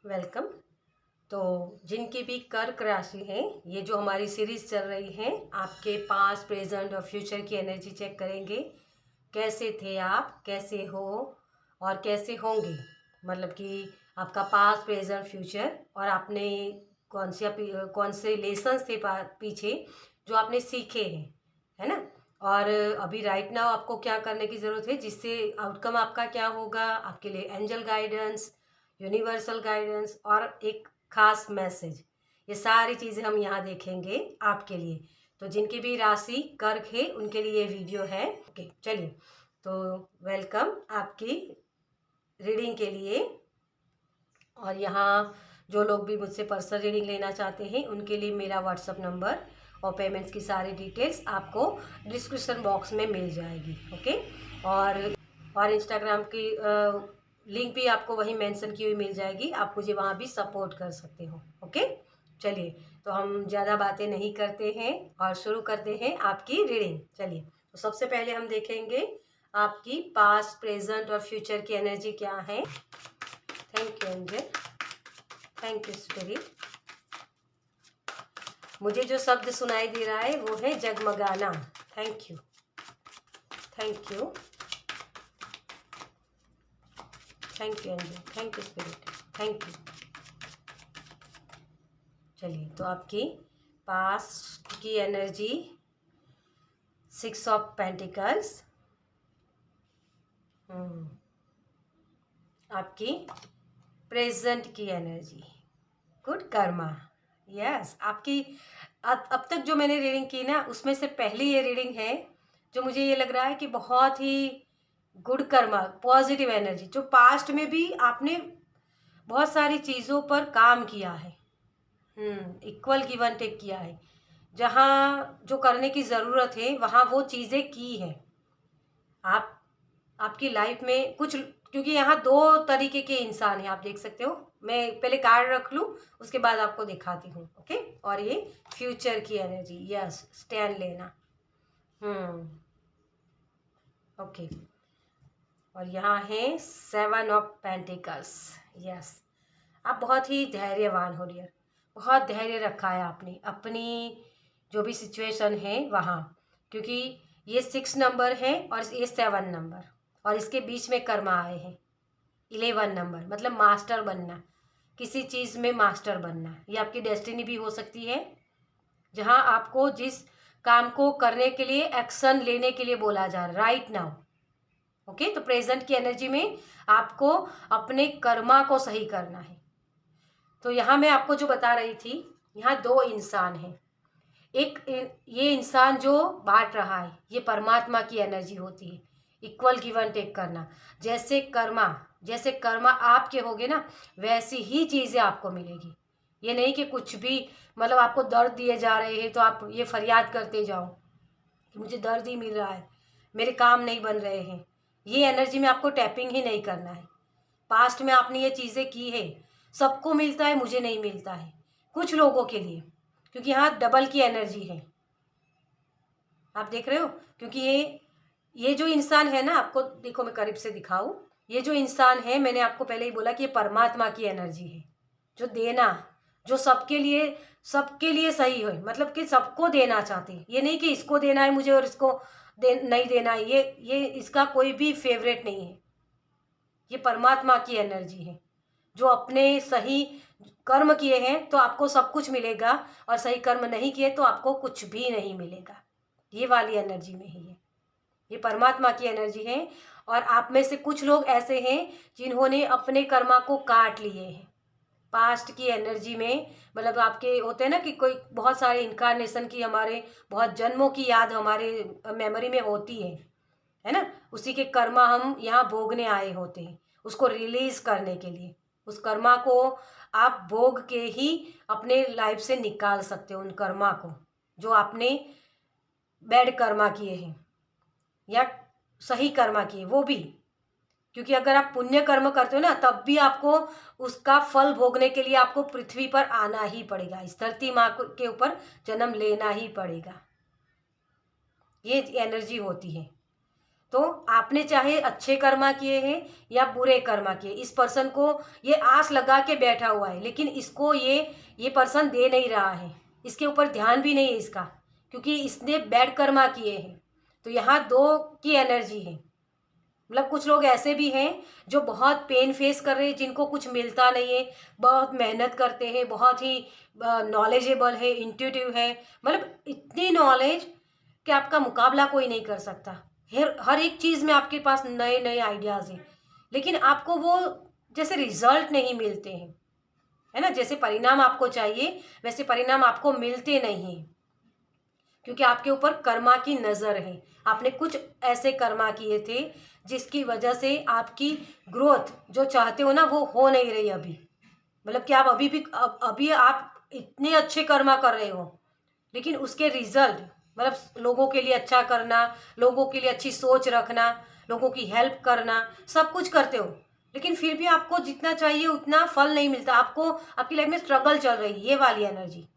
Welcome. तो जिनकी भी कर्क राशि है, ये जो हमारी सीरीज चल रही है, आपके पास्ट प्रेजेंट और फ्यूचर की एनर्जी चेक करेंगे। कैसे थे आप, कैसे हो और कैसे होंगे, मतलब कि आपका पास्ट प्रेजेंट फ्यूचर, और आपने कौन से लेसन्स थे पीछे जो आपने सीखे हैं, है ना। और अभी राइट नाउ आपको क्या करने की ज़रूरत है, जिससे आउटकम आपका क्या होगा, आपके लिए एंजल गाइडेंस, यूनिवर्सल गाइडेंस और एक खास मैसेज, ये सारी चीज़ें हम यहाँ देखेंगे आपके लिए। तो जिनकी भी राशि कर्क है उनके लिए ये वीडियो है। ओके, चलिए। तो वेलकम आपकी रीडिंग के लिए। और यहाँ जो लोग भी मुझसे पर्सनल रीडिंग लेना चाहते हैं उनके लिए मेरा व्हाट्सअप नंबर और पेमेंट्स की सारी डिटेल्स आपको डिस्क्रिप्शन बॉक्स में मिल जाएगी। ओके। और इंस्टाग्राम की लिंक भी आपको वहीं मेंशन की हुई मिल जाएगी, आप मुझे वहाँ भी सपोर्ट कर सकते हो। ओके, चलिए। तो हम ज़्यादा बातें नहीं करते हैं और शुरू करते हैं आपकी रीडिंग। चलिए, तो सबसे पहले हम देखेंगे आपकी पास्ट प्रेजेंट और फ्यूचर की एनर्जी क्या है। Thank you angel, thank you spirit. मुझे जो शब्द सुनाई दे रहा है वो है जगमगाना। Thank you, thank you, thank you angel, thank you spirit, thank you. चलिए, तो आपकी पास्ट की एनर्जी 6 ऑफ पेंटिकल्स, आपकी प्रेजेंट की एनर्जी गुड कर्मा। यस, आपकी अब तक जो मैंने रीडिंग की ना, उसमें से पहली ये रीडिंग है जो मुझे ये लग रहा है कि बहुत ही गुड कर्मा, पॉजिटिव एनर्जी, जो पास्ट में भी आपने बहुत सारी चीज़ों पर काम किया है। इक्वल गिव एंड टेक किया है, जहाँ जो करने की ज़रूरत है वहाँ वो चीज़ें की है। आप आपकी लाइफ में कुछ, क्योंकि यहाँ दो तरीके के इंसान हैं, आप देख सकते हो। मैं पहले कार्ड रख लूँ, उसके बाद आपको दिखाती हूँ। ओके। और ये फ्यूचर की एनर्जी, यस, स्टैंड लेना। ओके। और यहाँ है 7 ऑफ पेंटिकल्स। यस, आप बहुत ही धैर्यवान हो डियर, बहुत धैर्य रखा है आपने अपनी जो भी सिचुएशन है वहाँ, क्योंकि ये 6 नंबर है और ये 7 नंबर, और इसके बीच में कर्मा आए हैं 11 नंबर, मतलब मास्टर बनना, किसी चीज़ में मास्टर बनना। ये आपकी डेस्टिनी भी हो सकती है, जहाँ आपको जिस काम को करने के लिए एक्शन लेने के लिए बोला जा रहा है राइट नाउ। ओके, तो प्रेजेंट की एनर्जी में आपको अपने कर्मा को सही करना है। तो यहाँ मैं आपको जो बता रही थी, यहाँ दो इंसान हैं। एक ये इंसान जो बांट रहा है, ये परमात्मा की एनर्जी होती है, इक्वल गिव एंड टेक करना। जैसे कर्मा आपके होगे ना, वैसी ही चीज़ें आपको मिलेगी। ये नहीं कि कुछ भी, मतलब आपको दर्द दिए जा रहे हैं तो आप ये फरियाद करते जाओ कि मुझे दर्द ही मिल रहा है, मेरे काम नहीं बन रहे हैं। ये एनर्जी में आपको टैपिंग ही नहीं करना है। पास्ट में आपने ये चीज़ें की है, सबको मिलता है, मुझे नहीं मिलता है, कुछ लोगों के लिए, क्योंकि यहाँ डबल की एनर्जी है। आप देख रहे हो, क्योंकि ये जो इंसान है ना, आपको देखो मैं करीब से दिखाऊं, ये जो इंसान है, मैंने आपको पहले ही बोला कि ये परमात्मा की एनर्जी है, जो देना, जो सबके लिए सही है, मतलब कि सबको देना चाहते हैं। ये नहीं कि इसको देना है मुझे और इसको नहीं देना है, ये इसका कोई भी फेवरेट नहीं है। ये परमात्मा की एनर्जी है, जो अपने सही कर्म किए हैं तो आपको सब कुछ मिलेगा, और सही कर्म नहीं किए तो आपको कुछ भी नहीं मिलेगा। ये वाली एनर्जी में ही है, ये परमात्मा की एनर्जी है। और आप में से कुछ लोग ऐसे हैं जिन्होंने अपने कर्मा को काट लिए हैं पास्ट की एनर्जी में। मतलब आपके होते हैं ना कि कोई बहुत सारे इनकारनेशन की, हमारे बहुत जन्मों की याद हमारे मेमोरी में होती है ना, उसी के कर्मा हम यहाँ भोगने आए होते हैं, उसको रिलीज करने के लिए। उस कर्मा को आप भोग के ही अपने लाइफ से निकाल सकते हो, उन कर्मा को जो आपने बैड कर्मा किए हैं या सही कर्मा किए वो भी। क्योंकि अगर आप पुण्य कर्म करते हो ना, तब भी आपको उसका फल भोगने के लिए आपको पृथ्वी पर आना ही पड़ेगा, इस धरती माँ के ऊपर जन्म लेना ही पड़ेगा। ये एनर्जी होती है। तो आपने चाहे अच्छे कर्मा किए हैं या बुरे कर्मा किए, इस पर्सन को ये आस लगा के बैठा हुआ है, लेकिन इसको ये पर्सन दे नहीं रहा है, इसके ऊपर ध्यान भी नहीं है इसका, क्योंकि इसने बैड कर्मा किए हैं। तो यहाँ 2 की एनर्जी है। मतलब कुछ लोग ऐसे भी हैं जो बहुत पेन फेस कर रहे हैं, जिनको कुछ मिलता नहीं है, बहुत मेहनत करते हैं, बहुत ही नॉलेजेबल है, इंट्यूटिव है, मतलब इतनी नॉलेज कि आपका मुकाबला कोई नहीं कर सकता। हर एक चीज़ में आपके पास नए नए आइडियाज़ हैं, लेकिन आपको वो जैसे रिजल्ट नहीं मिलते हैं, है ना। जैसे परिणाम आपको चाहिए वैसे परिणाम आपको मिलते नहीं हैं, क्योंकि आपके ऊपर कर्मा की नज़र है। आपने कुछ ऐसे कर्मा किए थे जिसकी वजह से आपकी ग्रोथ जो चाहते हो ना वो हो नहीं रही अभी। मतलब कि आप अभी आप इतने अच्छे कर्मा कर रहे हो, लेकिन उसके रिजल्ट मतलब लोगों के लिए अच्छा करना, लोगों के लिए अच्छी सोच रखना, लोगों की हेल्प करना, सब कुछ करते हो, लेकिन फिर भी आपको जितना चाहिए उतना फल नहीं मिलता। आपको आपकी लाइफ में स्ट्रगल चल रही है, ये वाली एनर्जी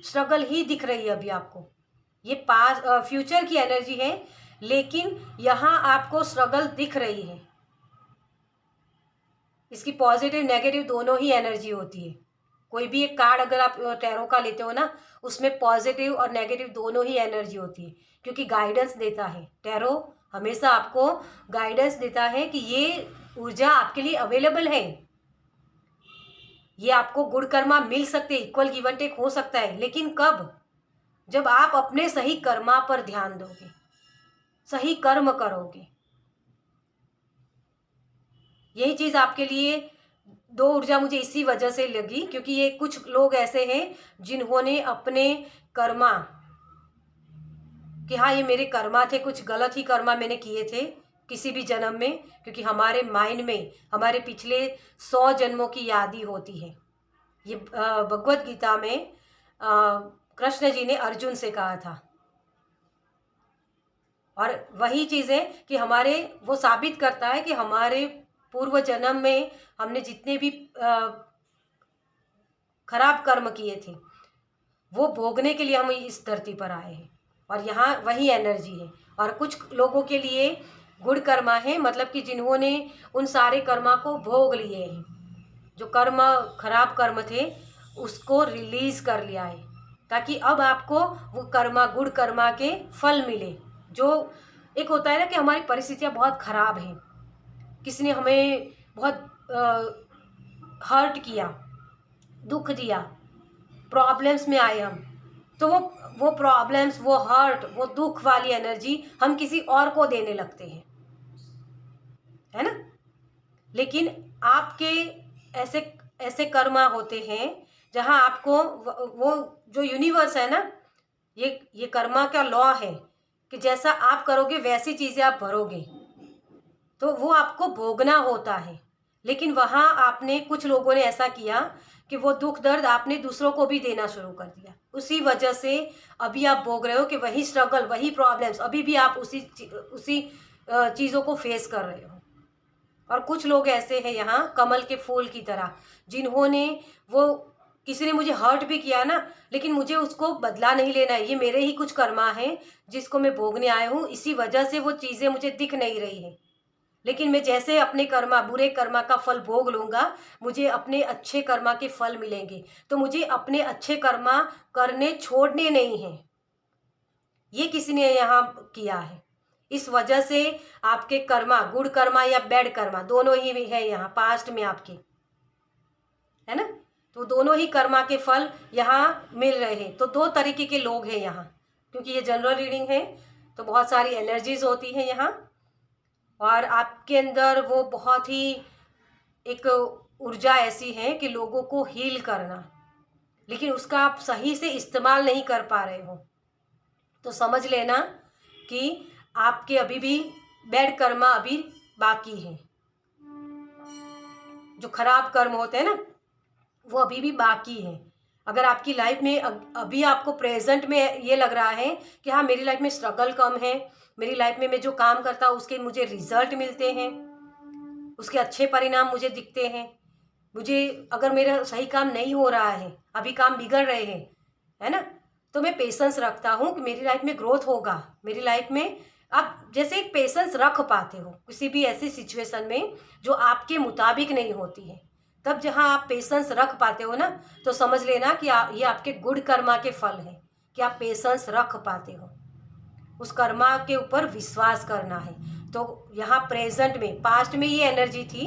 स्ट्रगल ही दिख रही है अभी आपको। ये पास फ्यूचर की एनर्जी है, लेकिन यहाँ आपको स्ट्रगल दिख रही है। इसकी पॉजिटिव नेगेटिव दोनों ही एनर्जी होती है। कोई भी एक कार्ड अगर आप टैरो का लेते हो ना, उसमें पॉजिटिव और नेगेटिव दोनों ही एनर्जी होती है, क्योंकि गाइडेंस देता है। टैरो हमेशा आपको गाइडेंस देता है कि ये ऊर्जा आपके लिए अवेलेबल है, ये आपको गुड कर्मा मिल सकते, इक्वल गिव एंड टेक हो सकता है, लेकिन कब? जब आप अपने सही कर्मा पर ध्यान दोगे, सही कर्म करोगे। यही चीज़ आपके लिए 2 ऊर्जा मुझे इसी वजह से लगी, क्योंकि ये कुछ लोग ऐसे हैं जिन्होंने अपने कर्मा कि हाँ ये मेरे कर्मा थे, कुछ गलत ही कर्मा मैंने किए थे किसी भी जन्म में, क्योंकि हमारे माइंड में हमारे पिछले 100 जन्मों की याद ही होती है। ये भगवत गीता में कृष्ण जी ने अर्जुन से कहा था, और वही चीज़ें कि हमारे वो साबित करता है कि हमारे पूर्व जन्म में हमने जितने भी खराब कर्म किए थे वो भोगने के लिए हम इस धरती पर आए हैं, और यहाँ वही एनर्जी है। और कुछ लोगों के लिए गुड कर्मा है, मतलब कि जिन्होंने उन सारे कर्मा को भोग लिए हैं, जो कर्म खराब कर्म थे उसको रिलीज कर लिया है, ताकि अब आपको वो कर्मा गुड कर्मा के फल मिले। जो एक होता है ना कि हमारी परिस्थितियाँ बहुत ख़राब हैं, किसी ने हमें बहुत हर्ट किया, दुख दिया, प्रॉब्लम्स में आए हम, तो वो प्रॉब्लम्स, वो हर्ट, वो दुख वाली एनर्जी हम किसी और को देने लगते हैं, है ना। लेकिन आपके ऐसे ऐसे कर्मा होते हैं जहाँ आपको वो जो यूनिवर्स है ना, ये कर्मा का लॉ है कि जैसा आप करोगे वैसी चीज़ें आप भरोगे, तो वो आपको भोगना होता है। लेकिन वहाँ आपने कुछ लोगों ने ऐसा किया कि वो दुख दर्द आपने दूसरों को भी देना शुरू कर दिया, उसी वजह से अभी आप भोग रहे हो कि वही स्ट्रगल, वही प्रॉब्लम्स, अभी भी आप उसी चीज़ों को फेस कर रहे हो। और कुछ लोग ऐसे हैं यहाँ कमल के फूल की तरह, जिन्होंने वो किसी ने मुझे हर्ट भी किया ना, लेकिन मुझे उसको बदला नहीं लेना है, ये मेरे ही कुछ कर्मा है जिसको मैं भोगने आया हूँ, इसी वजह से वो चीज़ें मुझे दिख नहीं रही हैं। लेकिन मैं जैसे अपने कर्मा, बुरे कर्मा का फल भोग लूँगा, मुझे अपने अच्छे कर्मा के फल मिलेंगे। तो मुझे अपने अच्छे कर्मा करने छोड़ने नहीं हैं, ये किसी ने यहाँ किया है। इस वजह से आपके कर्मा, गुड कर्मा या बैड कर्मा, दोनों ही है यहाँ पास्ट में आपके, है ना। तो दोनों ही कर्मा के फल यहाँ मिल रहे हैं। तो 2 तरीके के लोग हैं यहाँ, क्योंकि ये जनरल रीडिंग है तो बहुत सारी एनर्जीज होती हैं यहाँ, और आपके अंदर वो बहुत ही एक ऊर्जा ऐसी है कि लोगों को हील करना, लेकिन उसका आप सही से इस्तेमाल नहीं कर पा रहे हो। तो समझ लेना कि आपके अभी भी बैड कर्मा अभी बाकी है, जो खराब कर्म होते हैं ना वो अभी भी बाकी है। अगर आपकी लाइफ में अभी आपको प्रेजेंट में ये लग रहा है कि हाँ मेरी लाइफ में स्ट्रगल कम है, मेरी लाइफ में मैं जो काम करता हूँ उसके मुझे रिजल्ट मिलते हैं, उसके अच्छे परिणाम मुझे दिखते हैं, मुझे अगर मेरा सही काम नहीं हो रहा है, अभी काम बिगड़ रहे हैं, है ना, तो मैं पेशेंस रखता हूँ कि मेरी लाइफ में ग्रोथ होगा, मेरी लाइफ में आप जैसे एक पेशेंस रख पाते हो किसी भी ऐसी सिचुएशन में जो आपके मुताबिक नहीं होती है, तब जहाँ आप पेशेंस रख पाते हो ना, तो समझ लेना कि ये आपके गुड कर्मा के फल हैं कि आप पेशेंस रख पाते हो, उस कर्मा के ऊपर विश्वास करना है। तो यहाँ प्रेजेंट में, पास्ट में ये एनर्जी थी,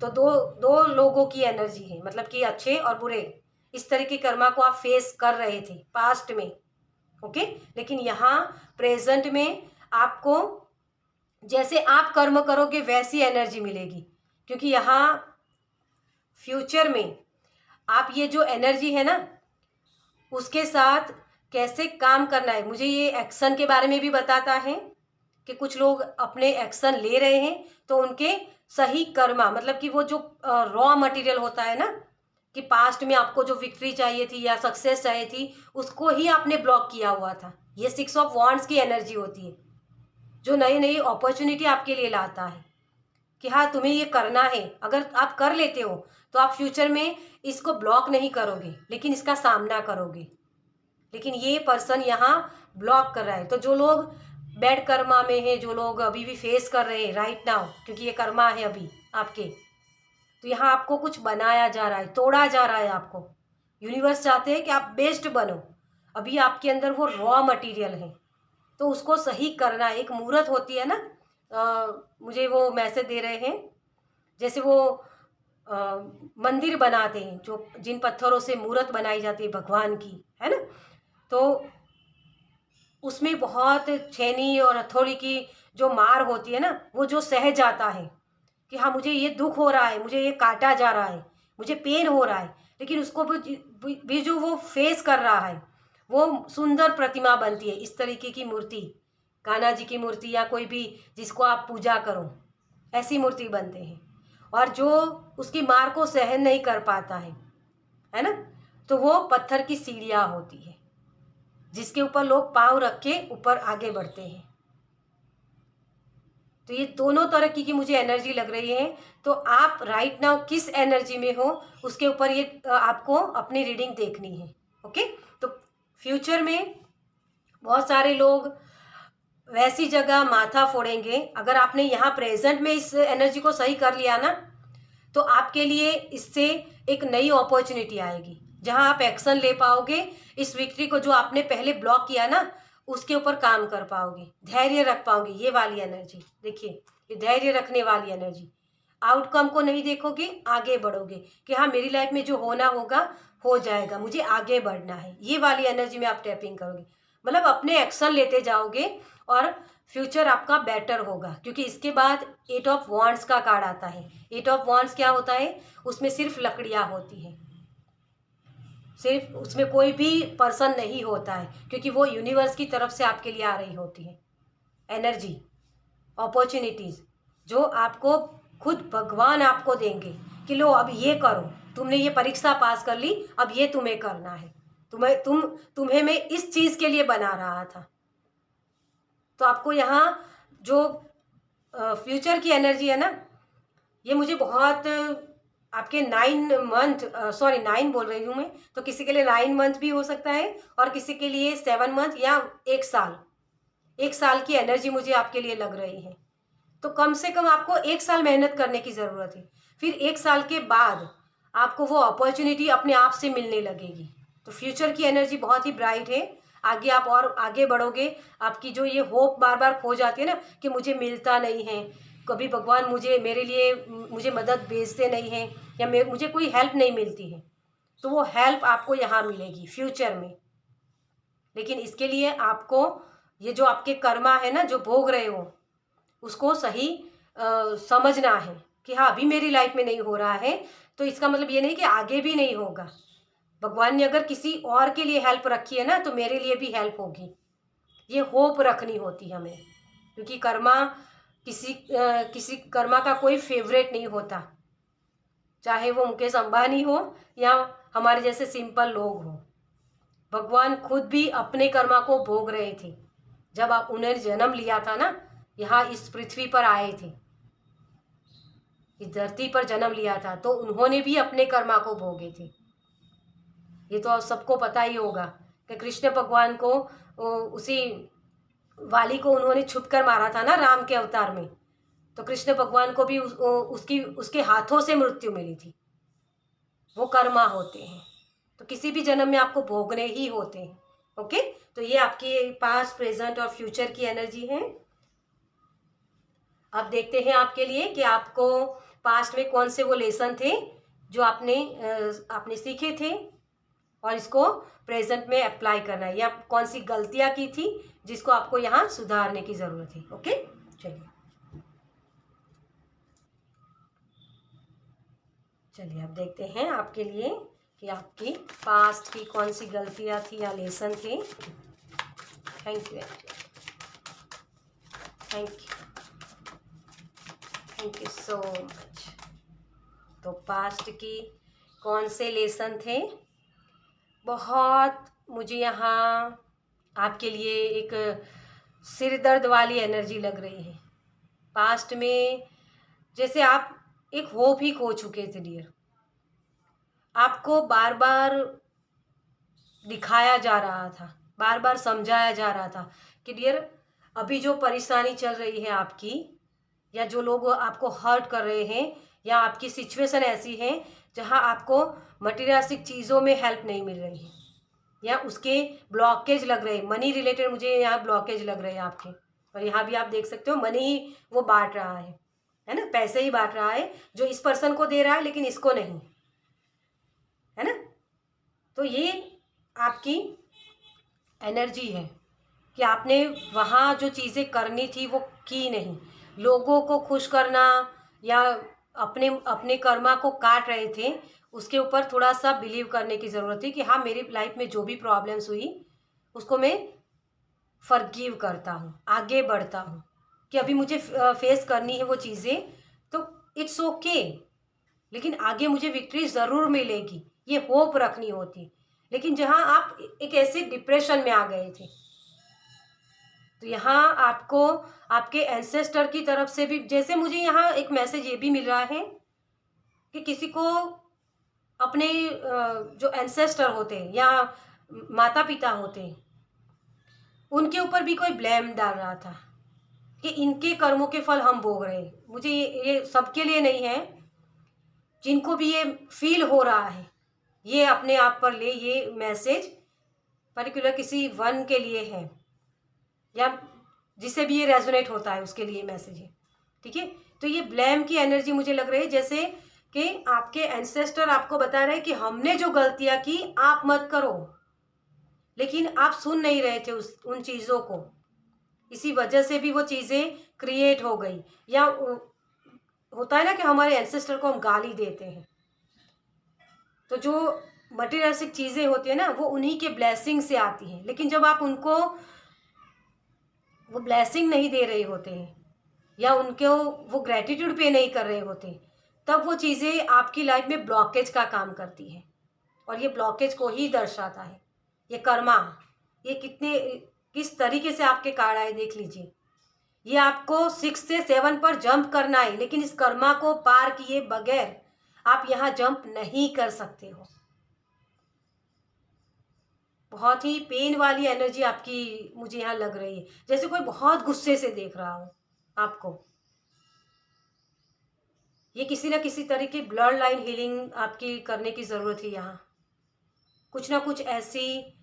तो दो दो लोगों की एनर्जी है, मतलब कि अच्छे और बुरे, इस तरह की कर्मा को आप फेस कर रहे थे पास्ट में। ओके, लेकिन यहाँ प्रेजेंट में आपको जैसे आप कर्म करोगे वैसी एनर्जी मिलेगी, क्योंकि यहाँ फ्यूचर में आप ये जो एनर्जी है ना, उसके साथ कैसे काम करना है, मुझे ये एक्शन के बारे में भी बताता है कि कुछ लोग अपने एक्शन ले रहे हैं तो उनके सही कर्मा, मतलब कि वो जो रॉ मटेरियल होता है ना, कि पास्ट में आपको जो विक्ट्री चाहिए थी या सक्सेस चाहिए थी, उसको ही आपने ब्लॉक किया हुआ था। ये 6 ऑफ वॉन्ड्स की एनर्जी होती है जो नई नई अपॉर्चुनिटी आपके लिए लाता है कि हाँ तुम्हें ये करना है। अगर आप कर लेते हो तो आप फ्यूचर में इसको ब्लॉक नहीं करोगे, लेकिन इसका सामना करोगे। लेकिन ये पर्सन यहाँ ब्लॉक कर रहा है। तो जो लोग बैड कर्मा में है, जो लोग अभी भी फेस कर रहे हैं राइट नाउ, क्योंकि ये कर्मा है अभी आपके, तो यहाँ आपको कुछ बनाया जा रहा है, तोड़ा जा रहा है आपको। यूनिवर्स चाहते हैं कि आप बेस्ट बनो, अभी आपके अंदर वो रॉ मटेरियल है, तो उसको सही करना। एक मूर्त होती है ना, मुझे वो मैसेज दे रहे हैं, जैसे वो मंदिर बनाते हैं, जो जिन पत्थरों से मूर्त बनाई जाती है भगवान की, है ना, तो उसमें बहुत छेनी और हथौड़ी की जो मार होती है ना, वो जो सह जाता है कि हाँ मुझे ये दुख हो रहा है, मुझे ये काटा जा रहा है, मुझे पेन हो रहा है, लेकिन उसको भी जो वो फेस कर रहा है, वो सुंदर प्रतिमा बनती है। इस तरीके की मूर्ति, कान्हा जी की मूर्ति या कोई भी जिसको आप पूजा करो, ऐसी मूर्ति बनते हैं। और जो उसकी मार को सहन नहीं कर पाता है ना, तो वो पत्थर की सीढ़ियाँ होती है जिसके ऊपर लोग पाँव रख के ऊपर आगे बढ़ते हैं। तो ये दोनों तरह की मुझे एनर्जी लग रही है। तो आप राइट नाउ किस एनर्जी में हो, उसके ऊपर ये आपको अपनी रीडिंग देखनी है। ओके, तो फ्यूचर में बहुत सारे लोग वैसी जगह माथा फोड़ेंगे। अगर आपने यहाँ प्रेजेंट में इस एनर्जी को सही कर लिया ना, तो आपके लिए इससे एक नई अपॉर्चुनिटी आएगी जहाँ आप एक्शन ले पाओगे। इस विक्ट्री को जो आपने पहले ब्लॉक किया ना, उसके ऊपर काम कर पाओगे, धैर्य रख पाओगे। ये वाली एनर्जी देखिए, ये धैर्य रखने वाली एनर्जी। आउटकम को नहीं देखोगे, आगे बढ़ोगे कि हाँ मेरी लाइफ में जो होना होगा हो जाएगा, मुझे आगे बढ़ना है। ये वाली एनर्जी में आप टैपिंग करोगे, मतलब अपने एक्शन लेते जाओगे और फ्यूचर आपका बेटर होगा। क्योंकि इसके बाद 8 ऑफ वॉन्ड्स का कार्ड आता है। 8 ऑफ वॉन्ड्स क्या होता है, उसमें सिर्फ लकड़ियाँ होती हैं, सिर्फ उसमें कोई भी पर्सन नहीं होता है, क्योंकि वो यूनिवर्स की तरफ से आपके लिए आ रही होती है एनर्जी, अपॉर्चुनिटीज़ जो आपको खुद भगवान आपको देंगे कि लो अब ये करो, तुमने ये परीक्षा पास कर ली, अब ये तुम्हें करना है, तुम्हें मैं इस चीज़ के लिए बना रहा था। तो आपको यहाँ जो फ्यूचर की एनर्जी है ना, ये मुझे बहुत आपके 9 बोल रही हूँ मैं, तो किसी के लिए 9 मंथ भी हो सकता है और किसी के लिए 7 मंथ या 1 साल की एनर्जी मुझे आपके लिए लग रही है। तो कम से कम आपको 1 साल मेहनत करने की ज़रूरत है, फिर 1 साल के बाद आपको वो अपॉर्चुनिटी अपने आप से मिलने लगेगी। तो फ्यूचर की एनर्जी बहुत ही ब्राइट है। आगे आप और आगे बढ़ोगे। आपकी जो ये होप बार बार खो जाती है ना कि मुझे मिलता नहीं है, कभी भगवान मुझे मदद भेजते नहीं हैं, या मुझे कोई हेल्प नहीं मिलती है, तो वो हेल्प आपको यहाँ मिलेगी फ्यूचर में। लेकिन इसके लिए आपको ये जो आपके कर्मा है ना, जो भोग रहे हो, उसको सही समझना है कि हाँ अभी मेरी लाइफ में नहीं हो रहा है, तो इसका मतलब ये नहीं कि आगे भी नहीं होगा। भगवान ने अगर किसी और के लिए हेल्प रखी है ना, तो मेरे लिए भी हेल्प होगी। ये होप रखनी होती है हमें, क्योंकि कर्मा किसी कर्मा का कोई फेवरेट नहीं होता, चाहे वो मुकेश अंबानी हो या हमारे जैसे सिंपल लोग हो। भगवान खुद भी अपने कर्मा को भोग रहे थे। जब आप उन्हें जन्म लिया था ना, यहाँ इस पृथ्वी पर आए थे, इस धरती पर जन्म लिया था, तो उन्होंने भी अपने कर्मा को भोगे थे। ये तो सबको पता ही होगा कि कृष्ण भगवान को उसी वाली को उन्होंने छुप कर मारा था ना राम के अवतार में, तो कृष्ण भगवान को भी उसके हाथों से मृत्यु मिली थी। वो कर्मा होते हैं, तो किसी भी जन्म में आपको भोगने ही होते हैं। ओके, तो ये आपकी पास्ट, प्रेजेंट और फ्यूचर की एनर्जी है। अब देखते हैं आपके लिए कि आपको पास्ट में कौन से वो लेसन थे जो आपने सीखे थे और इसको प्रेजेंट में अप्लाई करना है, या कौन सी गलतियां की थी जिसको आपको यहाँ सुधारने की ज़रूरत है। ओके, चलिए अब देखते हैं आपके लिए कि आपकी पास्ट की कौन सी गलतियां थी या लेसन थे। Thank you, thank you so much. तो पास्ट की कौन से लेसन थे, बहुत मुझे यहाँ आपके लिए एक सिर दर्द वाली एनर्जी लग रही है। पास्ट में जैसे आप एक होप ही खो चुके थे डियर। आपको बार बार दिखाया जा रहा था, बार बार समझाया जा रहा था कि डियर अभी जो परेशानी चल रही है आपकी, या जो लोग आपको हर्ट कर रहे हैं, या आपकी सिचुएशन ऐसी है जहां आपको मटीरियलिस्टिक चीज़ों में हेल्प नहीं मिल रही है, या उसके ब्लॉकेज लग रहे हैं, मनी रिलेटेड मुझे यहाँ ब्लॉकेज लग रहे हैं आपके। और यहाँ भी आप देख सकते हो मनी ही वो बांट रहा है ना, पैसे ही बांट रहा है, जो इस पर्सन को दे रहा है लेकिन इसको नहीं, है ना। तो ये आपकी एनर्जी है कि आपने वहाँ जो चीज़ें करनी थी वो की नहीं। लोगों को खुश करना या अपने अपने कर्मा को काट रहे थे, उसके ऊपर थोड़ा सा बिलीव करने की ज़रूरत थी कि हाँ, मेरी लाइफ में जो भी प्रॉब्लम्स हुई उसको मैं फॉरगिव करता हूँ, आगे बढ़ता हूँ, कि अभी मुझे फेस करनी है वो चीज़ें, तो इट्स ओके, लेकिन आगे मुझे विक्ट्री ज़रूर मिलेगी, ये होप रखनी होती। लेकिन जहाँ आप एक ऐसे डिप्रेशन में आ गए थे, तो यहाँ आपको आपके एंसेस्टर की तरफ से भी, जैसे मुझे यहाँ एक मैसेज ये भी मिल रहा है कि किसी को अपने जो एंसेस्टर होते हैं या माता पिता होते हैं, उनके ऊपर भी कोई ब्लेम डाल रहा था कि इनके कर्मों के फल हम भोग रहे हैं। मुझे ये सबके लिए नहीं है, जिनको भी ये फील हो रहा है, ये अपने आप पर ले, ये मैसेज पर्टिकुलर किसी वन के लिए है, या जिसे भी ये रेजोनेट होता है उसके लिए मैसेज है, ठीक है। तो ये ब्लेम की एनर्जी मुझे लग रही है, जैसे कि आपके एंसेस्टर आपको बता रहे हैं कि हमने जो गलतियां की आप मत करो, लेकिन आप सुन नहीं रहे थे उन चीज़ों को, इसी वजह से भी वो चीज़ें क्रिएट हो गई। या होता है ना कि हमारे एंसेस्टर को हम गाली देते हैं, तो जो मटेरियलिस्टिक चीज़ें होती है ना, वो उन्हीं के ब्लेसिंग से आती हैं, लेकिन जब आप उनको वो ब्लेसिंग नहीं दे रहे होते हैं या उनको वो ग्रेटिट्यूड पे नहीं कर रहे होते, तब वो चीज़ें आपकी लाइफ में ब्लॉकेज का काम करती है, और ये ब्लॉकेज को ही दर्शाता है। ये कर्मा, ये किस तरीके से आपके कार्ड आए देख लीजिए। ये आपको 6 से 7 पर जंप करना है, लेकिन इस कर्मा को पार किए बगैर आप यहाँ जंप नहीं कर सकते हो। बहुत ही पेन वाली एनर्जी आपकी मुझे यहाँ लग रही है, जैसे कोई बहुत गुस्से से देख रहा हो आपको। ये किसी ना किसी तरीके ब्लड लाइन हीलिंग आपकी करने की ज़रूरत है। यहाँ कुछ ना कुछ ऐसी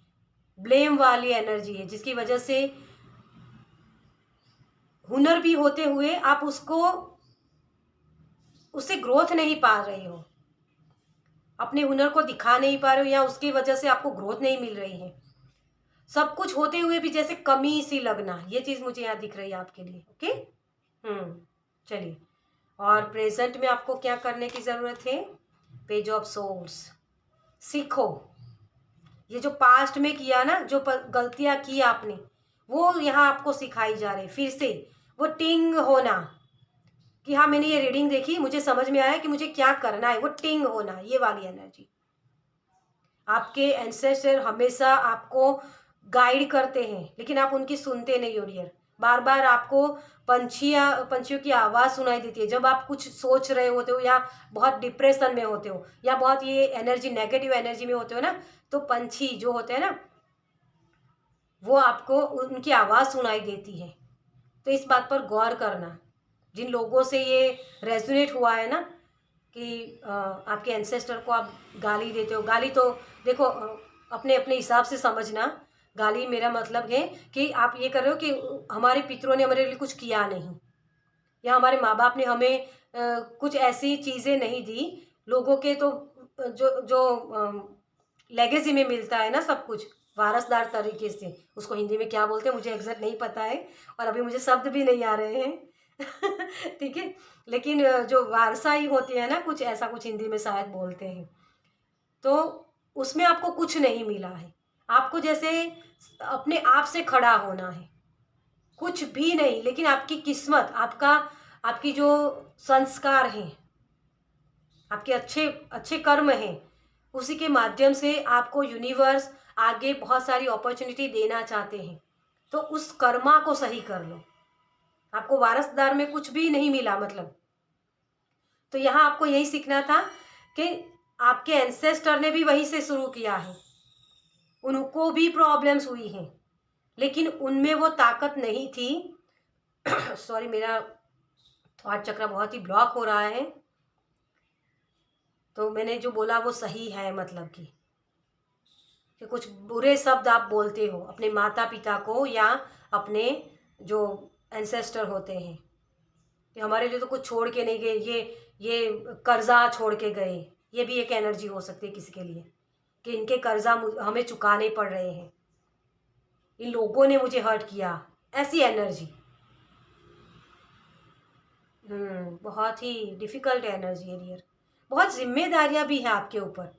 ब्लेम वाली एनर्जी है जिसकी वजह से हुनर भी होते हुए आप उससे ग्रोथ नहीं पा रहे हो, अपने हुनर को दिखा नहीं पा रहे हो, या उसकी वजह से आपको ग्रोथ नहीं मिल रही है। सब कुछ होते हुए भी जैसे कमी सी लगना, ये चीज़ मुझे यहाँ दिख रही है आपके लिए। ओके, चलिए, और प्रेजेंट में आपको क्या करने की ज़रूरत है? पेज ऑफ सोल्स सीखो। ये जो पास्ट में किया ना, जो गलतियाँ की आपने, वो यहाँ आपको सिखाई जा रही। फिर से वो टिंग होना कि हाँ, मैंने ये रीडिंग देखी, मुझे समझ में आया कि मुझे क्या करना है, वो टिंग होना, ये वाली एनर्जी। आपके एंसेस्टर हमेशा आपको गाइड करते हैं, लेकिन आप उनकी सुनते नहीं हो डियर। बार बार आपको पंछियों की आवाज़ सुनाई देती है जब आप कुछ सोच रहे होते हो, या बहुत डिप्रेशन में होते हो, या बहुत ये एनर्जी नेगेटिव एनर्जी में होते हो ना, तो पंछी जो होते हैं ना, वो आपको उनकी आवाज़ सुनाई देती है। तो इस बात पर गौर करना। जिन लोगों से ये रेजोनेट हुआ है ना कि आपके एंसेस्टर को आप गाली देते हो, गाली तो देखो अपने अपने हिसाब से समझना। गाली मेरा मतलब है कि आप ये कर रहे हो कि हमारे पितरों ने हमारे लिए कुछ किया नहीं, या हमारे माँ बाप ने हमें कुछ ऐसी चीज़ें नहीं दी। लोगों के तो जो जो लेगेसी में मिलता है ना सब कुछ, वारसदार तरीके से, उसको हिंदी में क्या बोलते हैं मुझे एग्जैक्ट नहीं पता है, और अभी मुझे शब्द भी नहीं आ रहे हैं ठीक है, लेकिन जो वारसाई होती है ना, कुछ ऐसा कुछ हिंदी में शायद बोलते हैं, तो उसमें आपको कुछ नहीं मिला है। आपको जैसे अपने आप से खड़ा होना है, कुछ भी नहीं, लेकिन आपकी किस्मत, आपकी जो संस्कार हैं, आपके अच्छे अच्छे कर्म हैं, उसी के माध्यम से आपको यूनिवर्स आगे बहुत सारी अपॉर्चुनिटी देना चाहते हैं। तो उस कर्मा को सही कर लो। आपको वारसदार में कुछ भी नहीं मिला मतलब, तो यहाँ आपको यही सीखना था कि आपके एंसेस्टर ने भी वहीं से शुरू किया है, उनको भी प्रॉब्लम्स हुई हैं, लेकिन उनमें वो ताकत नहीं थी सॉरी, मेरा थॉट चक्र बहुत ही ब्लॉक हो रहा है, तो मैंने जो बोला वो सही है, मतलब कि कुछ बुरे शब्द आप बोलते हो अपने माता पिता को या अपने जो एंसेस्टर होते हैं कि हमारे लिए तो कुछ छोड़ के नहीं गए, ये कर्जा छोड़ के गए। ये भी एक एनर्जी हो सकती है किसी के लिए कि इनके कर्जा हमें चुकाने पड़ रहे हैं, इन लोगों ने मुझे हर्ट किया, ऐसी एनर्जी। बहुत ही डिफ़िकल्ट एनर्जी है डियर। बहुत जिम्मेदारियां भी हैं आपके ऊपर,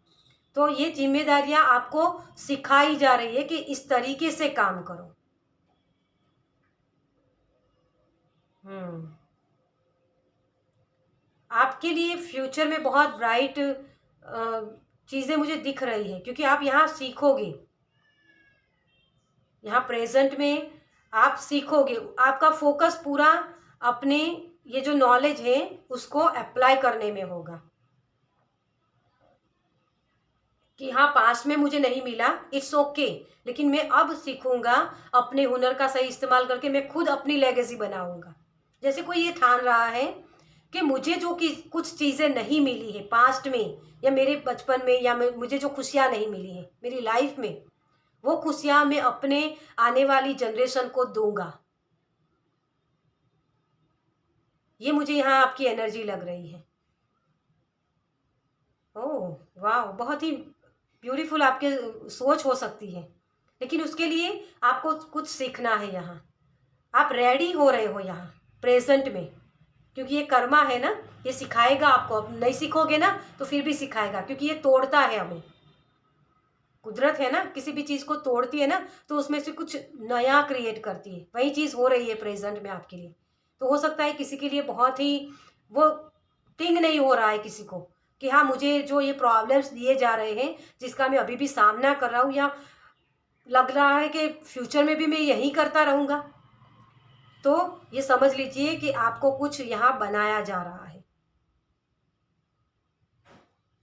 तो ये जिम्मेदारियां आपको सिखाई जा रही है कि इस तरीके से काम करो। आपके लिए फ्यूचर में बहुत ब्राइट चीज़ें मुझे दिख रही है, क्योंकि आप यहाँ सीखोगे, यहाँ प्रेजेंट में आप सीखोगे। आपका फोकस पूरा अपने ये जो नॉलेज है उसको अप्लाई करने में होगा कि हाँ पास्ट में मुझे नहीं मिला, इट्स ओके, लेकिन मैं अब सीखूंगा, अपने हुनर का सही इस्तेमाल करके मैं खुद अपनी लेगेसी बनाऊंगा। जैसे कोई ये ठान रहा है कि मुझे जो कि कुछ चीज़ें नहीं मिली है पास्ट में, या मेरे बचपन में, या मुझे जो खुशियाँ नहीं मिली हैं मेरी लाइफ में, वो खुशियाँ मैं अपने आने वाली जनरेशन को दूंगा। ये मुझे यहाँ आपकी एनर्जी लग रही है। ओह वाह, बहुत ही ब्यूटीफुल आपके सोच हो सकती है, लेकिन उसके लिए आपको कुछ सीखना है। यहाँ आप रेडी हो रहे हो यहाँ प्रेजेंट में, क्योंकि ये कर्मा है ना, ये सिखाएगा आपको। अब नहीं सीखोगे ना तो फिर भी सिखाएगा, क्योंकि ये तोड़ता है हमें। कुदरत है ना, किसी भी चीज़ को तोड़ती है ना तो उसमें से कुछ नया क्रिएट करती है। वही चीज़ हो रही है प्रेजेंट में आपके लिए। तो हो सकता है किसी के लिए बहुत ही वो थिंग नहीं हो रहा है किसी को कि हाँ मुझे जो ये प्रॉब्लम्स दिए जा रहे हैं जिसका मैं अभी भी सामना कर रहा हूँ, या लग रहा है कि फ्यूचर में भी मैं यही करता रहूँगा, तो ये समझ लीजिए कि आपको कुछ यहाँ बनाया जा रहा है,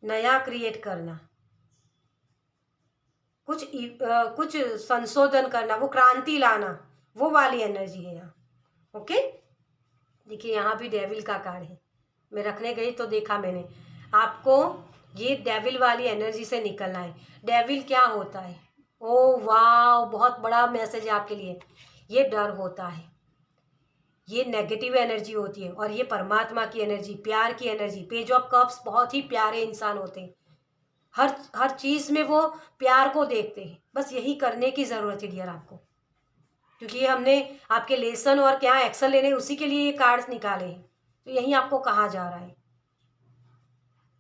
नया क्रिएट करना, कुछ संशोधन करना, वो क्रांति लाना, वो वाली एनर्जी है यहाँ। ओके, देखिए यहाँ भी डेविल का कार्ड है, मैं रखने गई तो देखा मैंने। आपको ये डेविल वाली एनर्जी से निकलना है। डेविल क्या होता है? ओ वाह, बहुत बड़ा मैसेज है आपके लिए। ये डर होता है, ये नेगेटिव एनर्जी होती है, और ये परमात्मा की एनर्जी, प्यार की एनर्जी। पेज ऑफ कप्स बहुत ही प्यारे इंसान होते हैं, हर चीज़ में वो प्यार को देखते हैं। बस यही करने की ज़रूरत है डियर आपको, क्योंकि ये हमने आपके लेसन और क्या एक्शन लेने उसी के लिए ये कार्ड्स निकाले हैं। तो यही आपको कहा जा रहा है,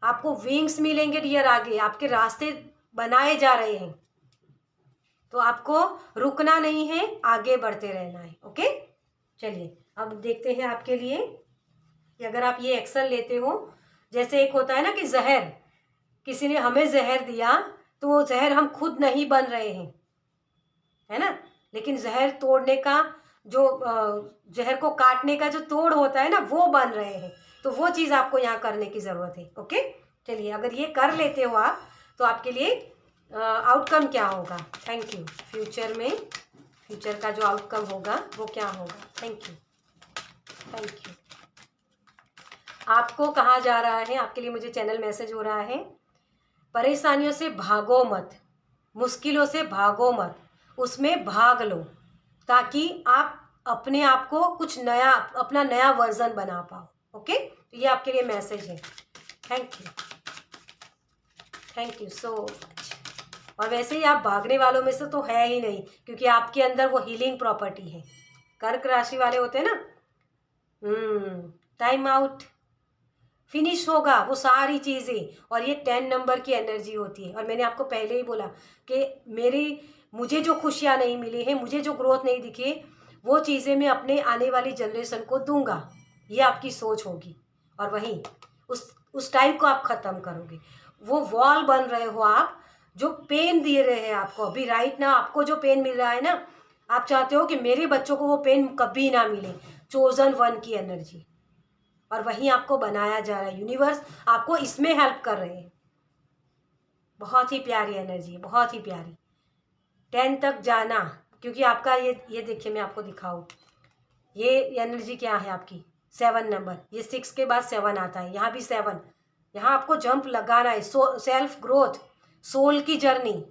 आपको विंग्स मिलेंगे डियर, आगे आपके रास्ते बनाए जा रहे हैं, तो आपको रुकना नहीं है, आगे बढ़ते रहना है। ओके, चलिए अब देखते हैं आपके लिए कि अगर आप ये एक्शन लेते हो, जैसे एक होता है ना कि जहर, किसी ने हमें जहर दिया तो वो जहर हम खुद नहीं बन रहे हैं, है ना, लेकिन जहर तोड़ने का जो जहर को काटने का जो तोड़ होता है ना, वो बन रहे हैं। तो वो चीज़ आपको यहाँ करने की ज़रूरत है। ओके, चलिए अगर ये कर लेते हो आप तो आपके लिए आउटकम क्या होगा। Thank you. फ्यूचर में फ्यूचर का जो आउटकम होगा वो क्या होगा। Thank you, thank you. आपको कहा जा रहा है, आपके लिए मुझे चैनल मैसेज हो रहा है, परेशानियों से भागो मत, मुश्किलों से भागो मत, उसमें भाग लो, ताकि आप अपने आप को कुछ नया, अपना नया वर्जन बना पाओ। ओके, तो ये आपके लिए मैसेज है। Thank you, thank you so much. और वैसे ही आप भागने वालों में से तो है ही नहीं, क्योंकि आपके अंदर वो हीलिंग प्रॉपर्टी है। कर्क राशि वाले होते हैं ना, टाइम आउट, फिनिश होगा वो सारी चीज़ें। और ये 10 नंबर की एनर्जी होती है। और मैंने आपको पहले ही बोला कि मुझे जो खुशियाँ नहीं मिली हैं, मुझे जो ग्रोथ नहीं दिखी, वो चीज़ें मैं अपने आने वाली जनरेशन को दूंगा। ये आपकी सोच होगी, और वहीं उस टाइम को आप ख़त्म करोगे। वो वॉल बन रहे हो आप, जो पेन दे रहे हैं आपको अभी राइट ना, आपको जो पेन मिल रहा है ना, आप चाहते हो कि मेरे बच्चों को वो पेन कभी ना मिले। चोजन वन की एनर्जी, और वहीं आपको बनाया जा रहा है। यूनिवर्स आपको इसमें हेल्प कर रहे हैं। बहुत ही प्यारी एनर्जी है, बहुत ही प्यारी। 10 तक जाना, क्योंकि आपका ये देखिए, मैं आपको दिखाऊं, ये एनर्जी क्या है आपकी, 7 नंबर। ये 6 के बाद 7 आता है, यहाँ भी 7। यहाँ आपको जंप लगाना है, सेल्फ ग्रोथ, सोल की जर्नी,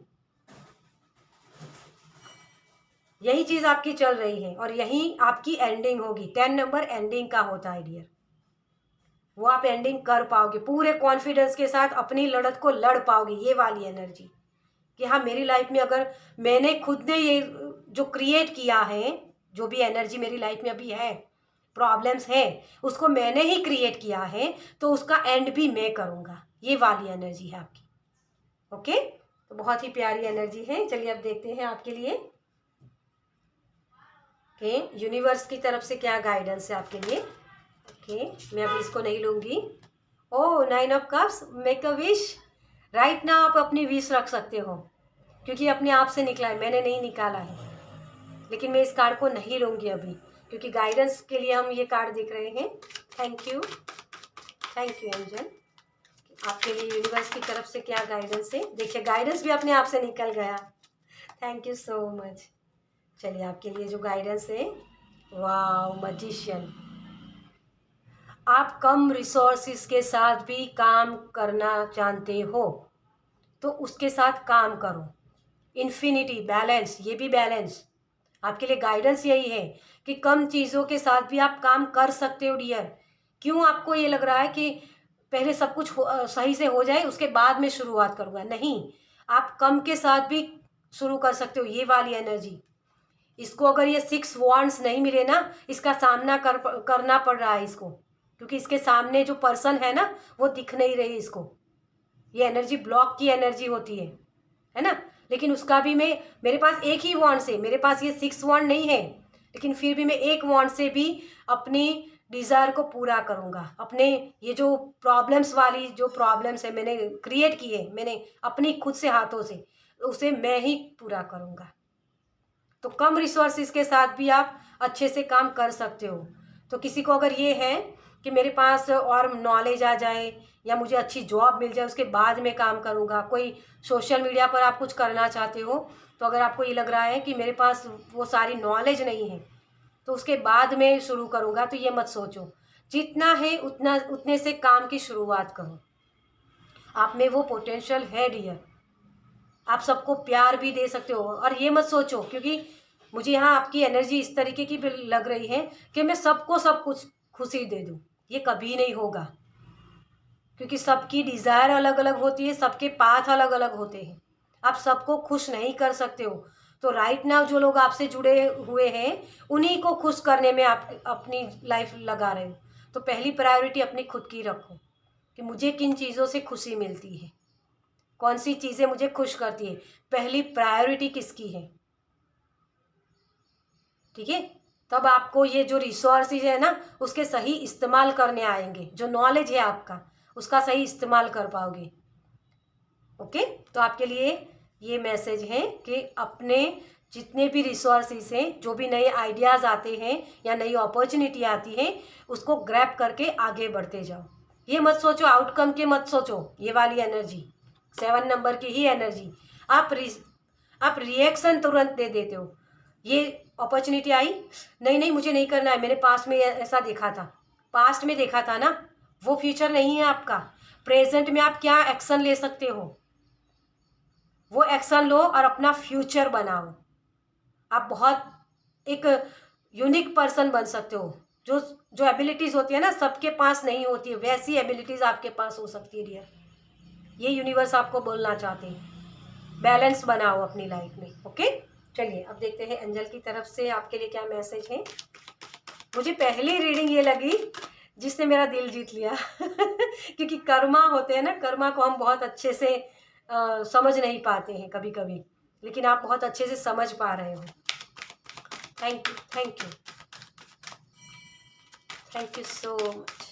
यही चीज़ आपकी चल रही है। और यही आपकी एंडिंग होगी। 10 नंबर एंडिंग का होता है डियर, वो आप एंडिंग कर पाओगे पूरे कॉन्फिडेंस के साथ, अपनी लड़त को लड़ पाओगे। ये वाली एनर्जी कि हाँ, मेरी लाइफ में अगर मैंने खुद ने ये जो क्रिएट किया है, जो भी एनर्जी मेरी लाइफ में अभी है, प्रॉब्लम्स है, उसको मैंने ही क्रिएट किया है, तो उसका एंड भी मैं करूँगा। ये वाली एनर्जी है आपकी। ओके, तो बहुत ही प्यारी एनर्जी है। चलिए अब देखते हैं आपके लिए कि यूनिवर्स की तरफ से क्या गाइडेंस है आपके लिए। ओके, मैं अभी इसको नहीं लूँगी। ओह, 9 of cups, make a wish. Right ना आप अपनी विश रख सकते हो, क्योंकि अपने आप से निकला है, मैंने नहीं निकाला है। लेकिन मैं इस कार्ड को नहीं लूँगी अभी, क्योंकि गाइडेंस के लिए हम ये कार्ड देख रहे हैं। Thank you, thank you angel. आपके लिए यूनिवर्स की तरफ से क्या गाइडेंस है। देखिए, गाइडेंस भी अपने आप से निकल गया। Thank you so much. चलिए, आपके लिए जो गाइडेंस है, वाओ, मैजिशियन। आप कम रिसोर्सेज के साथ भी काम करना जानते हो, तो उसके साथ काम करो। इन्फिनिटी, बैलेंस, ये भी बैलेंस। आपके लिए गाइडेंस यही है कि कम चीज़ों के साथ भी आप काम कर सकते हो डियर। क्यों आपको ये लग रहा है कि पहले सब कुछ सही से हो जाए, उसके बाद में शुरुआत करूँगा? नहीं, आप कम के साथ भी शुरू कर सकते हो। ये वाली एनर्जी, इसको अगर ये 6 वॉन्ड्स नहीं मिले ना, इसका सामना करना पड़ रहा है इसको, क्योंकि इसके सामने जो पर्सन है ना, वो दिख नहीं रही इसको। ये एनर्जी ब्लॉक की एनर्जी होती है ना। लेकिन उसका भी मेरे पास एक ही वॉन्ड से, मेरे पास ये 6 वॉन्ड नहीं है, लेकिन फिर भी मैं एक वॉन्ड से भी अपनी डिज़ायर को पूरा करूँगा। अपने ये जो प्रॉब्लम्स वाली जो प्रॉब्लम्स है मैंने क्रिएट की है, मैंने अपनी खुद से हाथों से, उसे मैं ही पूरा करूँगा। तो कम रिसोर्सेज के साथ भी आप अच्छे से काम कर सकते हो। तो किसी को अगर ये है कि मेरे पास और नॉलेज आ जाए, या मुझे अच्छी जॉब मिल जाए, उसके बाद मैं काम करूँगा, कोई सोशल मीडिया पर आप कुछ करना चाहते हो, तो अगर आपको ये लग रहा है कि मेरे पास वो सारी नॉलेज नहीं है, तो उसके बाद मैं शुरू करूँगा, तो ये मत सोचो। जितना है उतने से काम की शुरुआत करो। आप में वो पोटेंशियल है डियर, आप सबको प्यार भी दे सकते हो। और ये मत सोचो, क्योंकि मुझे यहाँ आपकी एनर्जी इस तरीके की भी लग रही है कि मैं सबको सब कुछ खुशी दे दूँ। ये कभी नहीं होगा, क्योंकि सबकी डिज़ायर अलग अलग होती है, सबके पाथ अलग अलग होते हैं। आप सबको खुश नहीं कर सकते हो। तो राइट नाउ जो लोग आपसे जुड़े हुए हैं, उन्हीं को खुश करने में आप अपनी लाइफ लगा रहे हो। तो पहली प्रायोरिटी अपनी खुद की रखो कि मुझे किन चीज़ों से खुशी मिलती है, कौन सी चीज़ें मुझे खुश करती है, पहली प्रायोरिटी किसकी है। ठीक है, तब आपको ये जो रिसोर्सेज है ना, उसके सही इस्तेमाल करने आएंगे। जो नॉलेज है आपका, उसका सही इस्तेमाल कर पाओगे। ओके, तो आपके लिए ये मैसेज है कि अपने जितने भी रिसोर्सेज हैं, जो भी नए आइडियाज़ आते हैं या नई अपॉर्चुनिटी आती है, उसको ग्रैब करके आगे बढ़ते जाओ। ये मत सोचो, आउटकम के मत सोचो। ये वाली एनर्जी 7 नंबर की ही एनर्जी। आप रिएक्शन तुरंत दे देते हो। ये अपॉर्चुनिटी आई, नहीं नहीं मुझे नहीं करना है, मैंने पास्ट में ऐसा देखा था, पास्ट में देखा था ना, वो फ्यूचर नहीं है आपका। प्रेजेंट में आप क्या एक्शन ले सकते हो, वो एक्शन लो और अपना फ्यूचर बनाओ। आप बहुत एक यूनिक पर्सन बन सकते हो। जो जो एबिलिटीज़ होती है ना, सबके पास नहीं होती है, वैसी एबिलिटीज़ आपके पास हो सकती है डियर। ये यूनिवर्स आपको बोलना चाहते हैं। बैलेंस बनाओ अपनी लाइफ में। ओके, चलिए अब देखते हैं एंजल की तरफ से आपके लिए क्या मैसेज है। मुझे पहली रीडिंग ये लगी जिसने मेरा दिल जीत लिया क्योंकि कर्मा होते हैं ना, कर्मा को हम बहुत अच्छे से समझ नहीं पाते हैं कभी कभी, लेकिन आप बहुत अच्छे से समझ पा रहे हो। Thank you, thank you, thank you so much.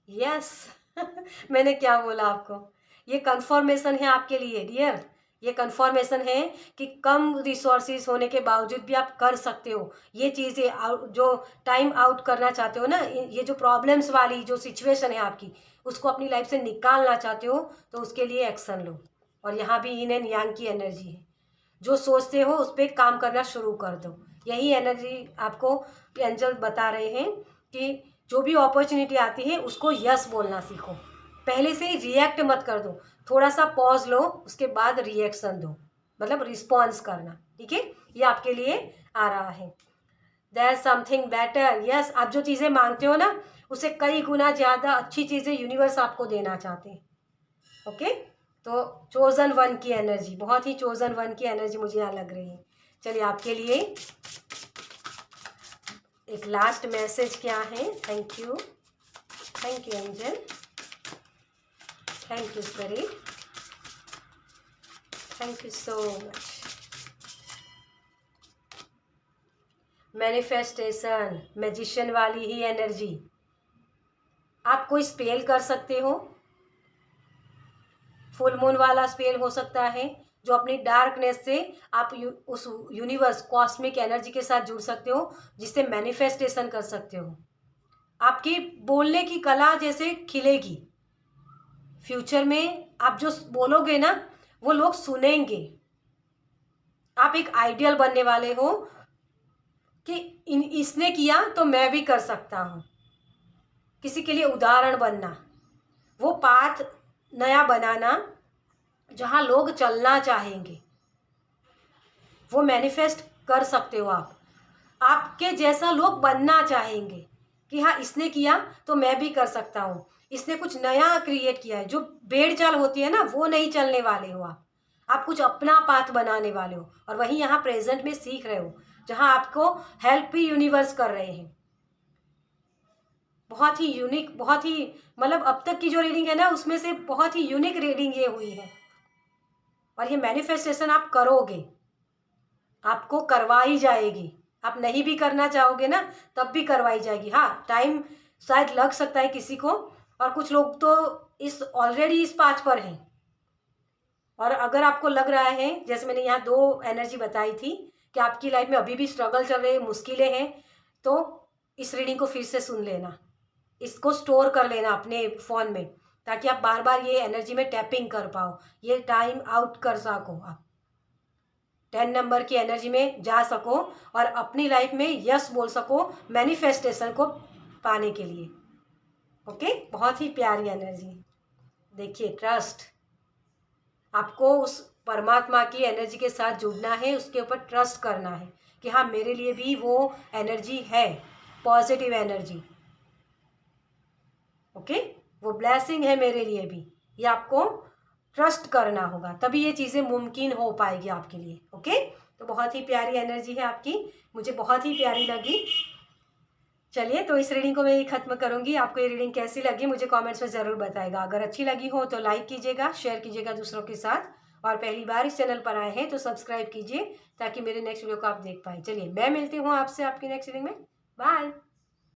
Yes मैंने क्या बोला आपको, ये कंफर्मेशन है आपके लिए डियर। ये कंफर्मेशन है कि कम रिसोर्सेज होने के बावजूद भी आप कर सकते हो ये चीज़ें। जो टाइम आउट करना चाहते हो ना, ये जो प्रॉब्लम्स वाली जो सिचुएशन है आपकी, उसको अपनी लाइफ से निकालना चाहते हो, तो उसके लिए एक्शन लो। और यहाँ भी yin एंड yang की एनर्जी है। जो सोचते हो उस पर काम करना शुरू कर दो। यही एनर्जी आपको एंजल बता रहे हैं कि जो भी अपॉर्चुनिटी आती है उसको यस बोलना सीखो। पहले से ही रिएक्ट मत कर दो, थोड़ा सा पॉज लो, उसके बाद रिएक्शन दो, मतलब रिस्पॉन्स करना। ठीक है, ये आपके लिए आ रहा है। There something better. यस, आप जो चीज़ें मांगते हो ना, उससे कई गुना ज़्यादा अच्छी चीज़ें यूनिवर्स आपको देना चाहते हैं। ओके, तो चोजन वन की एनर्जी, बहुत ही चोजन वन की एनर्जी मुझे यहाँ लग रही है। चलिए आपके लिए एक लास्ट मैसेज क्या है। Thank you, thank you angel, thank you spirit, thank you so much. Manifestation, magician वाली ही एनर्जी। आप कोई स्पेल कर सकते हो, फुल मून वाला स्पेल हो सकता है, जो अपनी डार्कनेस से आप उस यूनिवर्स कॉस्मिक एनर्जी के साथ जुड़ सकते हो, जिससे मैनिफेस्टेशन कर सकते हो। आपकी बोलने की कला जैसे खिलेगी। फ्यूचर में आप जो बोलोगे ना, वो लोग सुनेंगे। आप एक आइडियल बनने वाले हो कि इसने किया तो मैं भी कर सकता हूँ। किसी के लिए उदाहरण बनना, वो पाथ नया बनाना जहाँ लोग चलना चाहेंगे, वो मैनिफेस्ट कर सकते हो आप। आपके जैसा लोग बनना चाहेंगे कि हाँ इसने किया तो मैं भी कर सकता हूँ। इसने कुछ नया क्रिएट किया है, जो भेड़ चाल होती है ना, वो नहीं चलने वाले हो आप कुछ अपना पाथ बनाने वाले हो। और वही यहाँ प्रेजेंट में सीख रहे हो, जहाँ आपको हेल्प भी यूनिवर्स कर रहे हैं। बहुत ही यूनिक, बहुत ही मतलब अब तक की जो रीडिंग है ना, उसमें से बहुत ही यूनिक रीडिंग ये हुई है। और ये मैनिफेस्टेशन आप करोगे, आपको करवाई जाएगी। आप नहीं भी करना चाहोगे ना, तब भी करवाई जाएगी। हाँ, टाइम शायद लग सकता है किसी को, और कुछ लोग तो इस ऑलरेडी इस पाथ पर हैं। और अगर आपको लग रहा है, जैसे मैंने यहाँ 2 एनर्जी बताई थी कि आपकी लाइफ में अभी भी स्ट्रगल चल रहे हैं, मुश्किलें हैं, तो इस रीडिंग को फिर से सुन लेना, इसको स्टोर कर लेना अपने फ़ोन में, ताकि आप बार बार ये एनर्जी में टैपिंग कर पाओ, ये टाइम आउट कर सको, आप 10 नंबर की एनर्जी में जा सको और अपनी लाइफ में यस बोल सको मैनिफेस्टेशन को पाने के लिए। ओके, बहुत ही प्यारी एनर्जी। देखिए, ट्रस्ट, आपको उस परमात्मा की एनर्जी के साथ जुड़ना है, उसके ऊपर ट्रस्ट करना है कि हाँ मेरे लिए भी वो एनर्जी है, पॉजिटिव एनर्जी। ओके, वो ब्लेसिंग है मेरे लिए भी। ये आपको ट्रस्ट करना होगा, तभी ये चीज़ें मुमकिन हो पाएगी आपके लिए। ओके, तो बहुत ही प्यारी एनर्जी है आपकी, मुझे बहुत ही प्यारी लगी। चलिए, तो इस रीडिंग को मैं ये ख़त्म करूँगी। आपको ये रीडिंग कैसी लगी मुझे कमेंट्स में ज़रूर बताएगा। अगर अच्छी लगी हो तो लाइक कीजिएगा, शेयर कीजिएगा दूसरों के साथ, और पहली बार इस चैनल पर आए हैं तो सब्सक्राइब कीजिए, ताकि मेरे नेक्स्ट वीडियो को आप देख पाएँ। चलिए, मैं मिलती हूँ आपसे आपकी नेक्स्ट रीडिंग में। बाय।